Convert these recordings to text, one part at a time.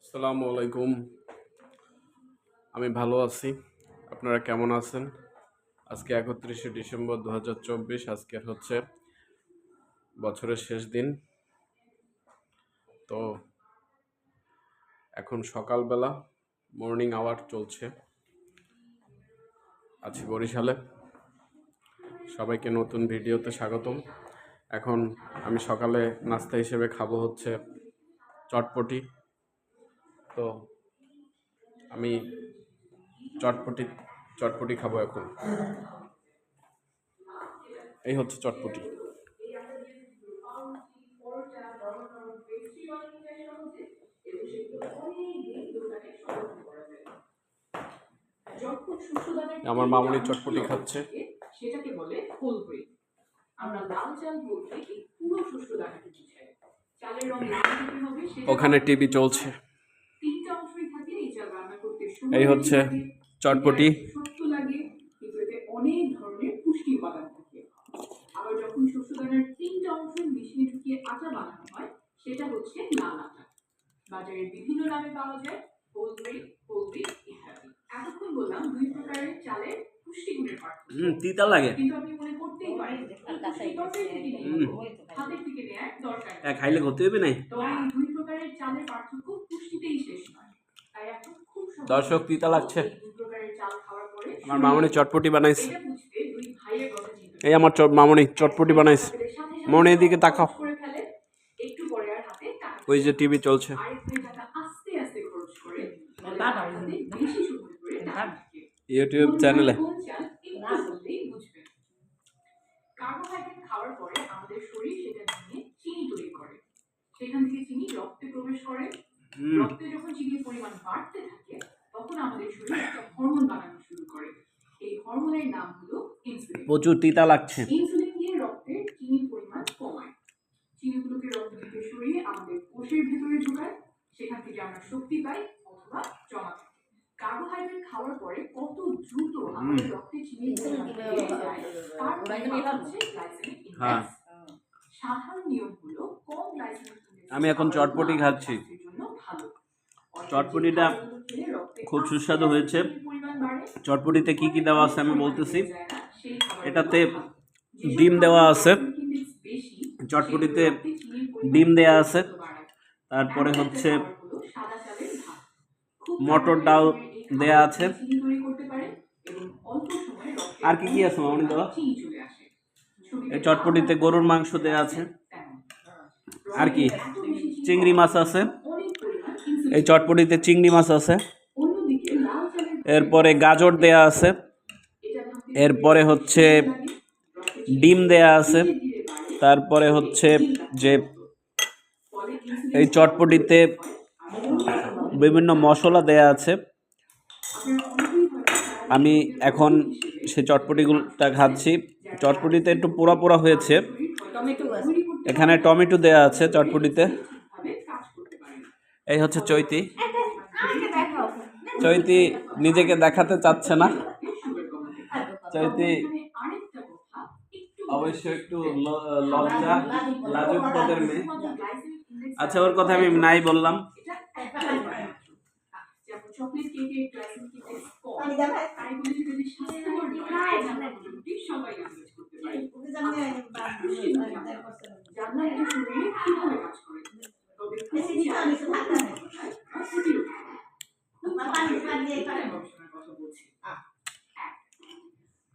আসসালামু আলাইকুম। আমি ভালো আছি। আপনারা কেমন আছেন? আজকে ৩১শে ডিসেম্বর ২০২৪। আজকের হচ্ছে বছরের শেষ দিন। তো এখন সকালবেলা মর্নিং আওয়ার চলছে। আছি বরিশালে। সবাইকে নতুন ভিডিওতে স্বাগতম। এখন আমি সকালে নাস্তা হিসেবে খাবো হচ্ছে চটপটি। তো আমি চটপটি খাবো এখন। এই হচ্ছে চটপটি। আমার মামুনি চটপটি খাচ্ছে। সেটাকে বলে হোল গ্রেন। আমরা লাল চাল বলতে এই পুরো শস্য দানাকে বোঝায়। চালের রং লাল হতে হবে, ওখানে টিভি চলছে। তিনটা অংশই থাকে এই চাল রান্না করতে। এই হচ্ছে চটপটি। শক্ত লাগে, কিন্তু এতে অনেক ধরনের পুষ্টি উপাদান থাকে। আবার যখন শস্য দানার তিনটা অংশ মিশিয়ে ঢুকিয়ে আটা বানানো হয়, সেটা হচ্ছে লাল আটা। বাজারে বিভিন্ন নামে পাওয়া যায়, হোল গ্রেন, হোল হুইট ইত্যাদি। এতক্ষণ বললাম দুই প্রকারের চালের পুষ্টিগুণের পার্থক্য। তিতা লাগে, কিন্তু আপনি মনে করতেই পারেন হাতের থেকে নেয়ার দরকার খাইলে ক্ষতি হবে না। তো এই দুই প্রকারের চালের পার্থক্য পুষ্টিতেই শেষ নয়। তাই এখন খুব দর্শক তিতা লাগছে। দুই প্রকারের চাল খাওয়ার পরে আমার মামুনি চটপটি বানাইছে। এটা বুঝতে দুই ভাইয়ের কথা চিন্তা। এই আমার মামুনি চটপটি বানাইছে। মনে এদিকে তাকাও। একটু পরে আর হাতে টাকা, ওই যে টিভি চলছে। ইউটিউব চ্যানেলে। কার্বোহাইড্রেট খাওয়ার পরে আমাদের শরীর সেটা নিয়ে চিনি তৈরি করে। সেখান থেকে চিনি রক্তে প্রবেশ করে। রক্তে যখন চিনির পরিমাণ বাড়তে থাকে, তখন আমাদের শরীর একটা হরমোন বানানো শুরু করে। এই হরমোনের নাম হলো ইনসুলিন। প্রচুর তিতা লাগছে। ইনসুলিন দিয়ে রক্তে চিনির পরিমাণ কমায়। চিনিগুলোকে রক্ত থেকে সরিয়ে আমাদের কোষের ভেতরে ঢোকায়। সেখান থেকে আমরা শক্তি পাই অথবা জমা থাকে। কার্বোহাইড্রেট খাওয়ার পরে কত দ্রুত আমাদের রক্তে চিনির পরিমাণ বেড়ে যায় তার হচ্ছে গ্লাইসেমিক ইনডেক্স। সাধারণ নিয়ম হলো কম গ্লাইসেমিক ইনডেক্স। আমি এখন চটপটি খাচ্ছি। চটপটিটা খুব সুস্বাদু হয়েছে। চটপটিতে কি কি দেওয়া আছে আমি বলতেছি। এটাতে ডিম দেওয়া আছে। চটপটিতে ডিম দেওয়া আছে। তারপরে হচ্ছে মটর ডাল দেয়া আছে। আর কি কি আছে মামনি দেওয়া? এই চটপটিতে গরুর মাংস দেয়া আছে। আর কি চিংড়ি মাছ আছে। এই চটপটিতে চিংড়ি মাছ আছে। এরপরে গাজর দেয়া আছে। এরপরে হচ্ছে ডিম দেয়া আছে। তারপরে হচ্ছে যে এই চটপটিতে বিভিন্ন মশলা দেয়া আছে। আমি এখন সেই চটপটিগুলোটা খাচ্ছি। চটপটিতে একটু পোড়া পোড়া হয়েছে। এখানে টমেটো দেয়া আছে চটপটিতে। এই হচ্ছে চৈতি। চৈতি নিজেকে দেখাতে চাচ্ছে না। চৈতি অবশ্য একটু লজ্জা লাজুক পদের মেয়ে। আচ্ছা, ওর কথা আমি নাই বললাম।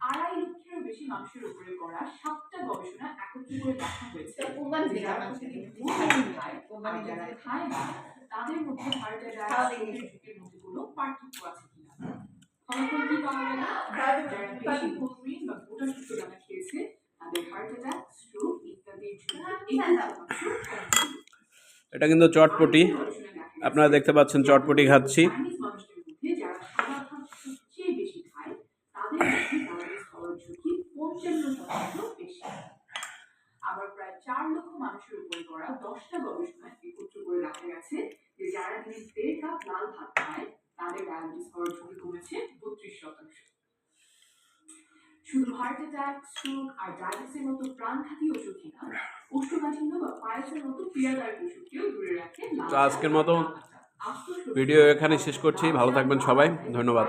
আড়াই লক্ষেরও বেশি মানুষের উপরে করা 7টা গবেষণা একত্রে করে দেখা হয়েছে যারা খায় না তাদের মধ্যে হার্ট অ্যাটাকের মধ্যে কোনো পার্থক্য আছে কিনা। ফলাফল কি পাওয়া গেল? যারা বেশি হোল বা গোটা শস্য দানা খেয়েছে তাদের হার্ট অ্যাটাক, স্ট্রোক ইত্যাদির ঝুঁকি। এটা কিন্তু চটপটি, আপনারা দেখতে পাচ্ছেন চটপটি খাচ্ছি। যারা সাদা ভাত সবচেয়ে বেশি খায় তাদের মধ্যে ডায়াবেটিস হওয়ার ঝুঁকি 55% বেশি। আবার প্রায় 4 লক্ষ মানুষের উপর করা 10টা গবেষণা একত্র করে দেখা গেছে যে যারা দিনে 1.5 কাপ লাল ভাত খায় তাদের ডায়াবেটিস হওয়ার ঝুঁকি কমেছে 32%। শুধু হার্ট অ্যাটাক, স্ট্রোক আর ডায়াবেটিসের মতো প্রাণঘাতী অসুখই না, কোষ্ঠকাঠিন্য বা পায়েসের মতো পীড়াদায়ক অসুখকেও দূরে রাখে। তো আজকের মতো ভিডিও এখানে শেষ করছি। ভালো থাকবেন সবাই, ধন্যবাদ।